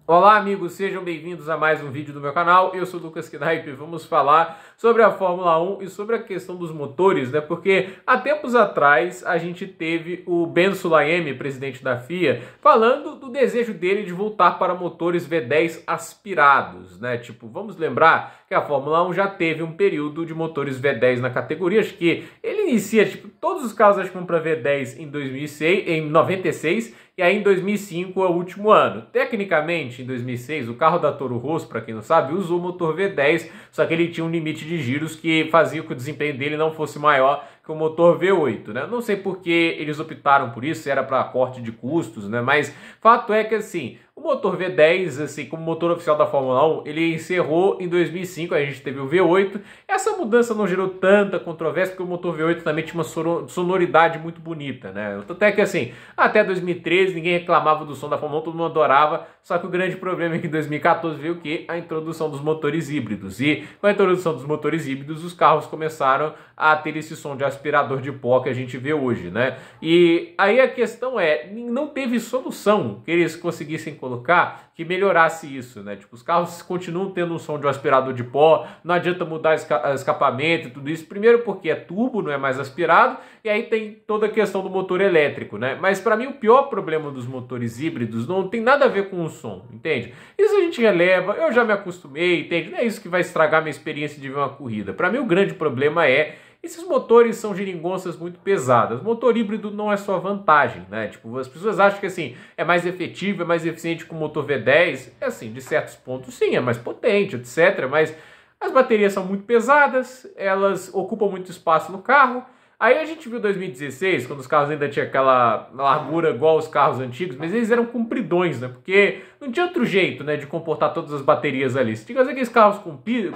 Olá amigos, sejam bem-vindos a mais um vídeo do meu canal. Eu sou o Lucas Knipe e vamos falar sobre a Fórmula 1 e sobre a questão dos motores, né? Porque há tempos atrás a gente teve o Ben Sulayem, presidente da FIA, falando do desejo dele de voltar para motores V10 aspirados, né? Tipo, vamos lembrar que a Fórmula 1 já teve um período de motores V10 na categoria, acho que ele inicia, tipo, todos os carros acho que vão para V10 em 2006, em 96, e aí em 2005 é o último ano. Tecnicamente, em 2006, o carro da Toro Rosso, para quem não sabe, usou o motor V10, só que ele tinha um limite de giros que fazia com que o desempenho dele não fosse maior que o motor V8, né? Não sei por que eles optaram por isso, se era para corte de custos, né? Mas fato é que, assim, o motor V10, assim, como motor oficial da Fórmula 1, ele encerrou em 2005, a gente teve o V8. Essa mudança não gerou tanta controvérsia, porque o motor V8 também tinha uma sonoridade muito bonita, né? Até que, assim, até 2013 ninguém reclamava do som da Fórmula 1, todo mundo adorava, só que o grande problema é que em 2014 veio o quê? A introdução dos motores híbridos. E com a introdução dos motores híbridos, os carros começaram a ter esse som de aspirador de pó que a gente vê hoje, né? E aí a questão é, não teve solução que eles conseguissem colocar que melhorasse isso, né? Tipo, os carros continuam tendo um som de um aspirador de pó, não adianta mudar escapamento e tudo isso, primeiro porque é turbo, não é mais aspirado, e aí tem toda a questão do motor elétrico, né? Mas para mim o pior problema dos motores híbridos não tem nada a ver com o som, entende? Isso a gente releva, eu já me acostumei, entende? Não é isso que vai estragar minha experiência de ver uma corrida. Para mim o grande problema é esses motores são geringonças muito pesadas. O motor híbrido não é só vantagem, né? Tipo, as pessoas acham que assim é mais efetivo, é mais eficiente que o motor V10. É assim, de certos pontos sim, é mais potente, etc. Mas as baterias são muito pesadas, elas ocupam muito espaço no carro. Aí a gente viu 2016, quando os carros ainda tinham aquela largura igual os carros antigos, mas eles eram compridões, né? Porque não tinha outro jeito, né, de comportar todas as baterias ali. Você tinha que fazer aqueles carros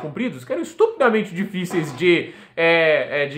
compridos que eram estupidamente difíceis de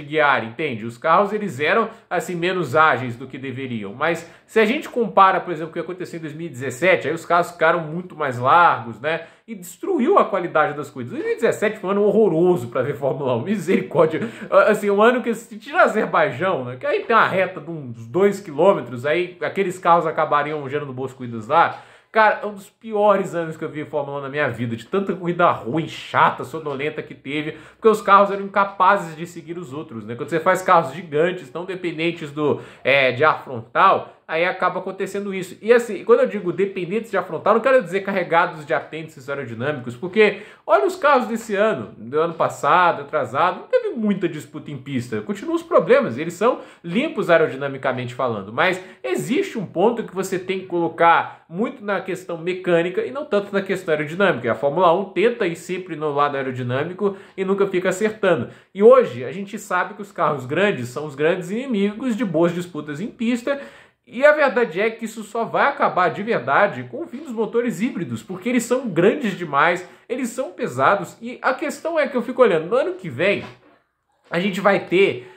guiar, entende? Os carros, eles eram, assim, menos ágeis do que deveriam. Mas se a gente compara, por exemplo, o que aconteceu em 2017, aí os carros ficaram muito mais largos, né? E destruiu a qualidade das coisas. 2017 foi um ano horroroso para ver Fórmula 1, misericórdia. Assim, um ano que se tira Azerbaijão, né? Que aí tem uma reta de uns 2 quilômetros, aí aqueles carros acabariam gerando boas corridas lá. Cara, é um dos piores anos que eu vi Fórmula 1 na minha vida, de tanta corrida ruim, chata, sonolenta que teve, porque os carros eram incapazes de seguir os outros, né? Quando você faz carros gigantes, tão dependentes de ar frontal, aí acaba acontecendo isso. E assim, quando eu digo dependentes de ar frontal, não quero dizer carregados de apêndices aerodinâmicos, porque olha os carros desse ano, do ano passado, atrasado, não teve muita disputa em pista. Continuam os problemas, eles são limpos aerodinamicamente falando, mas existe um ponto que você tem que colocar muito na questão mecânica e não tanto na questão aerodinâmica. A Fórmula 1 tenta ir sempre no lado aerodinâmico e nunca fica acertando. E hoje a gente sabe que os carros grandes são os grandes inimigos de boas disputas em pista. E a verdade é que isso só vai acabar de verdade com o fim dos motores híbridos, porque eles são grandes demais, eles são pesados, e a questão é que eu fico olhando, no ano que vem a gente vai ter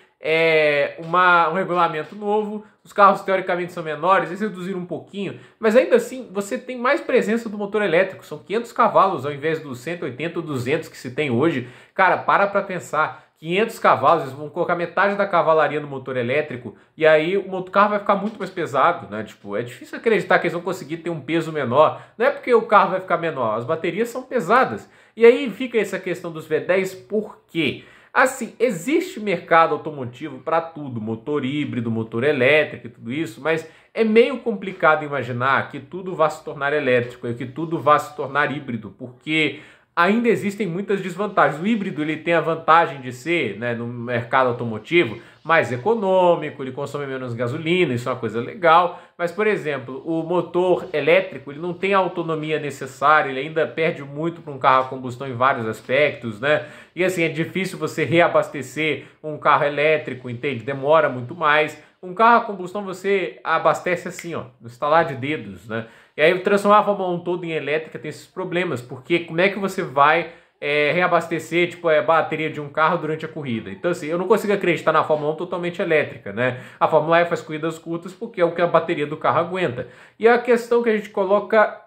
um regulamento novo, os carros teoricamente são menores, eles reduziram um pouquinho, mas ainda assim você tem mais presença do motor elétrico, são 500 cavalos ao invés dos 180 ou 200 que se tem hoje. Cara, para pensar. 500 cavalos, eles vão colocar metade da cavalaria no motor elétrico e aí o carro vai ficar muito mais pesado, né? Tipo, é difícil acreditar que eles vão conseguir ter um peso menor. Não é porque o carro vai ficar menor, as baterias são pesadas. E aí fica essa questão dos V10, por quê? Assim, existe mercado automotivo para tudo, motor híbrido, motor elétrico e tudo isso, mas é meio complicado imaginar que tudo vá se tornar elétrico e que tudo vá se tornar híbrido, porque ainda existem muitas desvantagens. O híbrido ele tem a vantagem de ser, né, no mercado automotivo, mais econômico, ele consome menos gasolina, isso é uma coisa legal. Mas, por exemplo, o motor elétrico ele não tem a autonomia necessária, ele ainda perde muito para um carro a combustão em vários aspectos, né? E assim, é difícil você reabastecer um carro elétrico, entende? Demora muito mais. Um carro a combustão você abastece assim, ó, no estalar de dedos, né? E aí transformar a Fórmula 1 toda em elétrica tem esses problemas, porque como é que você vai reabastecer tipo, a bateria de um carro durante a corrida? Então assim, eu não consigo acreditar na Fórmula 1 totalmente elétrica, né? A Fórmula E faz corridas curtas porque é o que a bateria do carro aguenta. E a questão que a gente coloca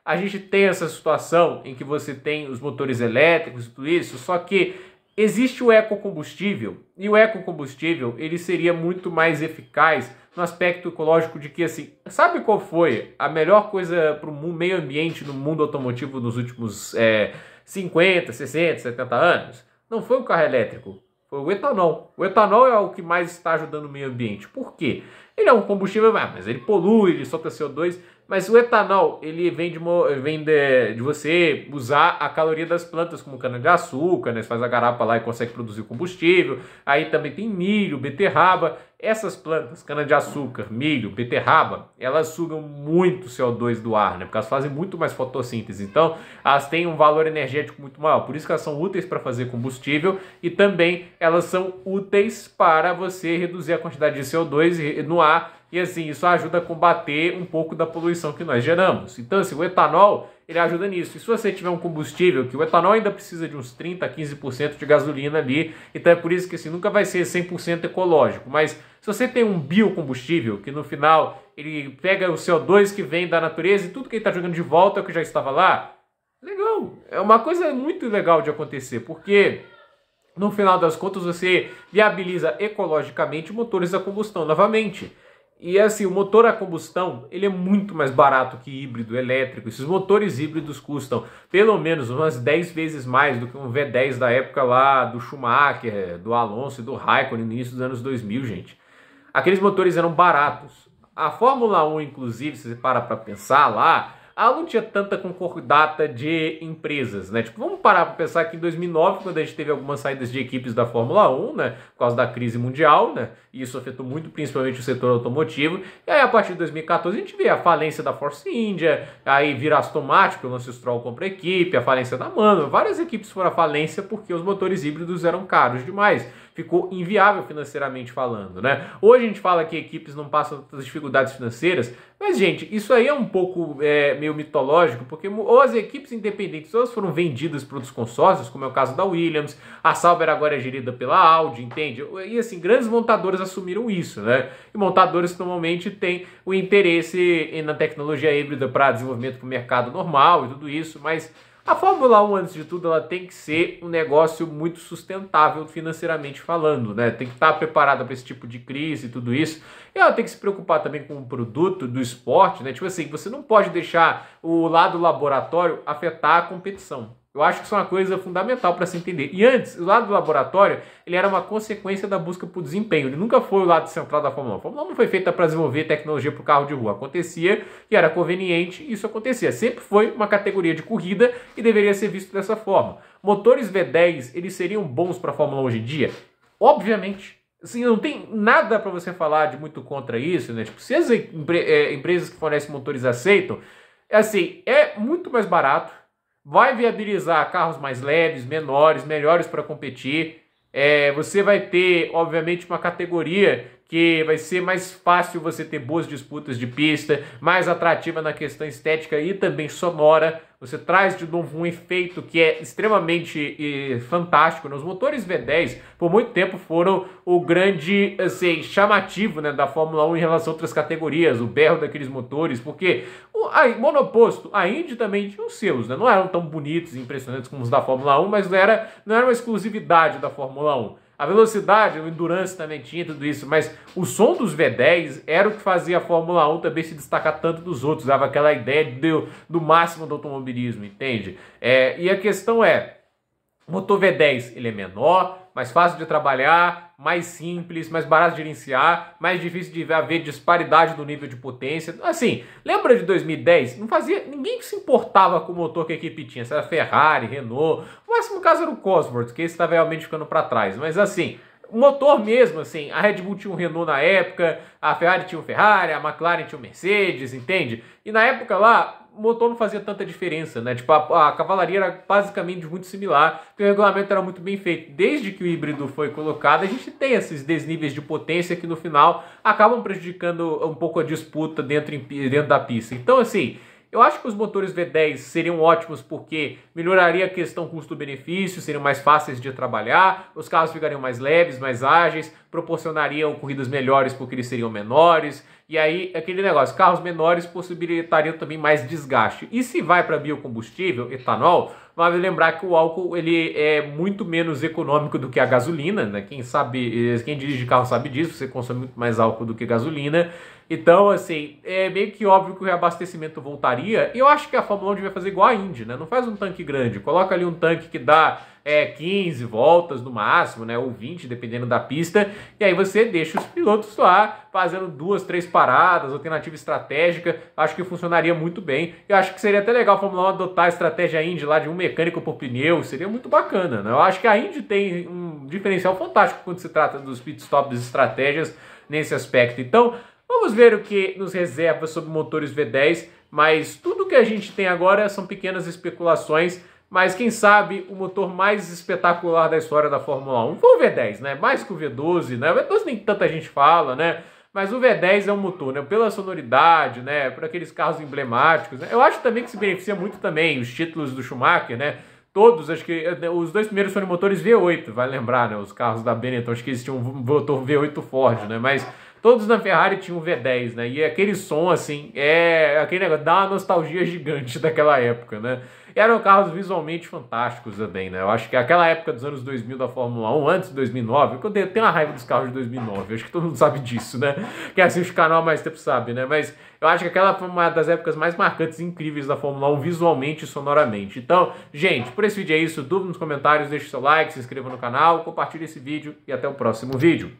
a gente tem essa situação em que você tem os motores elétricos e tudo isso, só que existe o ecocombustível, e o ecocombustível ele seria muito mais eficaz no aspecto ecológico de que, assim, sabe qual foi a melhor coisa para o meio ambiente no mundo automotivo nos últimos 50, 60, 70 anos? Não foi o carro elétrico, foi o etanol. O etanol é o que mais está ajudando o meio ambiente. Por quê? Ele é um combustível, mas ele polui, ele solta CO2, mas o etanol, ele vem de você usar a caloria das plantas, como cana-de-açúcar, né? Você faz a garapa lá e consegue produzir combustível. Aí também tem milho, beterraba. Essas plantas, cana-de-açúcar, milho, beterraba, elas sugam muito CO2 do ar, né? Porque elas fazem muito mais fotossíntese. Então, elas têm um valor energético muito maior. Por isso que elas são úteis para fazer combustível e também elas são úteis para você reduzir a quantidade de CO2 no ar. E assim, isso ajuda a combater um pouco da poluição que nós geramos. Então, assim, o etanol, ele ajuda nisso. E se você tiver um combustível, que o etanol ainda precisa de uns 30% a 15% de gasolina ali, então é por isso que assim, nunca vai ser 100% ecológico. Mas se você tem um biocombustível, que no final ele pega o CO2 que vem da natureza e tudo que ele está jogando de volta é o que já estava lá, legal. É uma coisa muito legal de acontecer, porque no final das contas você viabiliza ecologicamente motores a combustão novamente. E assim, o motor a combustão, ele é muito mais barato que híbrido elétrico. Esses motores híbridos custam pelo menos umas 10 vezes mais do que um V10 da época lá do Schumacher, do Alonso e do Raikkonen no início dos anos 2000, gente. Aqueles motores eram baratos. A Fórmula 1, inclusive, se você para pensar lá, ela não tinha tanta concordata de empresas, né? Tipo, vamos parar para pensar que em 2009, quando a gente teve algumas saídas de equipes da Fórmula 1, né? Por causa da crise mundial, né? E isso afetou muito, principalmente o setor automotivo. E aí, a partir de 2014, a gente vê a falência da Force India, aí vira Aston Martin, que o Lance Stroll compra a equipe, a falência da MAN. Várias equipes foram à falência porque os motores híbridos eram caros demais. Ficou inviável financeiramente falando, né? Hoje a gente fala que equipes não passam tantas dificuldades financeiras, mas, gente, isso aí é um pouco meio mitológico, porque ou as equipes independentes elas foram vendidas para outros consórcios, como é o caso da Williams, a Sauber agora é gerida pela Audi, entende? E assim, grandes montadoras assumiram isso, né? E montadoras normalmente têm o interesse na tecnologia híbrida para desenvolvimento para o mercado normal e tudo isso, mas a Fórmula 1, antes de tudo, ela tem que ser um negócio muito sustentável financeiramente falando, né? Tem que estar preparada para esse tipo de crise e tudo isso. E ela tem que se preocupar também com o produto do esporte, né? Tipo assim, você não pode deixar o lado laboratório afetar a competição. Eu acho que isso é uma coisa fundamental para se entender. E antes, o lado do laboratório, ele era uma consequência da busca por desempenho. Ele nunca foi o lado central da Fórmula 1. A Fórmula 1 não foi feita para desenvolver tecnologia para o carro de rua. Acontecia e era conveniente, e isso acontecia. Sempre foi uma categoria de corrida e deveria ser visto dessa forma. Motores V10, eles seriam bons para a Fórmula 1 hoje em dia? Obviamente. Assim, não tem nada para você falar de muito contra isso, né? Tipo, se as empresas que fornecem motores aceitam, assim, é muito mais barato. Vai viabilizar carros mais leves, menores, melhores para competir. Você vai ter, obviamente, uma categoria que vai ser mais fácil você ter boas disputas de pista, mais atrativa na questão estética e também sonora. Você traz de novo um efeito que é extremamente fantástico. Os motores V10, por muito tempo, foram o grande assim, chamativo, né, da Fórmula 1 em relação a outras categorias, o berro daqueles motores, porque monoposto, a Indy também tinha os seus, né, não eram tão bonitos e impressionantes como os da Fórmula 1, mas não era uma exclusividade da Fórmula 1. A velocidade, o endurance também tinha tudo isso, mas o som dos V10 era o que fazia a Fórmula 1 também se destacar tanto dos outros, dava aquela ideia do máximo do automobilismo, entende? E a questão o motor V10 ele é menor, mais fácil de trabalhar, mais simples, mais barato de gerenciar, mais difícil de haver disparidade do nível de potência. Assim, lembra de 2010? Ninguém se importava com o motor que a equipe tinha, se era Ferrari, Renault, o máximo caso era o Cosworth, que esse estava realmente ficando para trás, mas assim, o motor mesmo, assim, a Red Bull tinha um Renault na época, a Ferrari tinha um Ferrari, a McLaren tinha um Mercedes, entende? E na época lá, o motor não fazia tanta diferença, né? Tipo, a cavalaria era basicamente muito similar, porque o regulamento era muito bem feito. Desde que o híbrido foi colocado, a gente tem esses desníveis de potência que no final acabam prejudicando um pouco a disputa dentro da pista. Então, assim, eu acho que os motores V10 seriam ótimos porque melhoraria a questão custo-benefício, seriam mais fáceis de trabalhar, os carros ficariam mais leves, mais ágeis, proporcionariam corridas melhores porque eles seriam menores, e aí aquele negócio, carros menores possibilitariam também mais desgaste. E se vai para biocombustível, etanol, Vale lembrar que o álcool ele é muito menos econômico do que a gasolina, né? Quem dirige carro sabe disso, você consome muito mais álcool do que gasolina. Então, assim, é meio que óbvio que o reabastecimento voltaria. E eu acho que a Fórmula 1 devia fazer igual a Indy, né? Não faz um tanque grande, coloca ali um tanque que dá 15 voltas no máximo, né? Ou 20, dependendo da pista. E aí você deixa os pilotos lá fazendo 2, 3 paradas, alternativa estratégica. Acho que funcionaria muito bem. Eu acho que seria até legal a Fórmula 1 adotar a estratégia Indy lá de um mecânico por pneu. Seria muito bacana, né? Eu acho que a Indy tem um diferencial fantástico quando se trata dos pitstops, das estratégias nesse aspecto. Então, vamos ver o que nos reserva sobre motores V10, mas tudo que a gente tem agora são pequenas especulações, mas quem sabe o motor mais espetacular da história da Fórmula 1 foi o V10, né? Mais que o V12, né? O V12 nem tanta gente fala, né? Mas o V10 é um motor, né? Pela sonoridade, né? Por aqueles carros emblemáticos, né? Eu acho também que se beneficia muito também os títulos do Schumacher, né? Todos, acho que os dois primeiros foram motores V8, vai lembrar, né? Os carros da Benetton, acho que eles tinham um motor V8 Ford, né? Mas todos na Ferrari tinham V10, né? E aquele som, assim, aquele negócio, dá uma nostalgia gigante daquela época, né? E eram carros visualmente fantásticos também, né? Eu acho que aquela época dos anos 2000 da Fórmula 1, antes de 2009, eu tenho uma raiva dos carros de 2009, eu acho que todo mundo sabe disso, né? Quem assiste o canal há mais tempo sabe, né? Mas eu acho que aquela foi uma das épocas mais marcantes e incríveis da Fórmula 1, visualmente e sonoramente. Então, gente, por esse vídeo é isso. Dúvida nos comentários, deixe seu like, se inscreva no canal, compartilhe esse vídeo e até o próximo vídeo.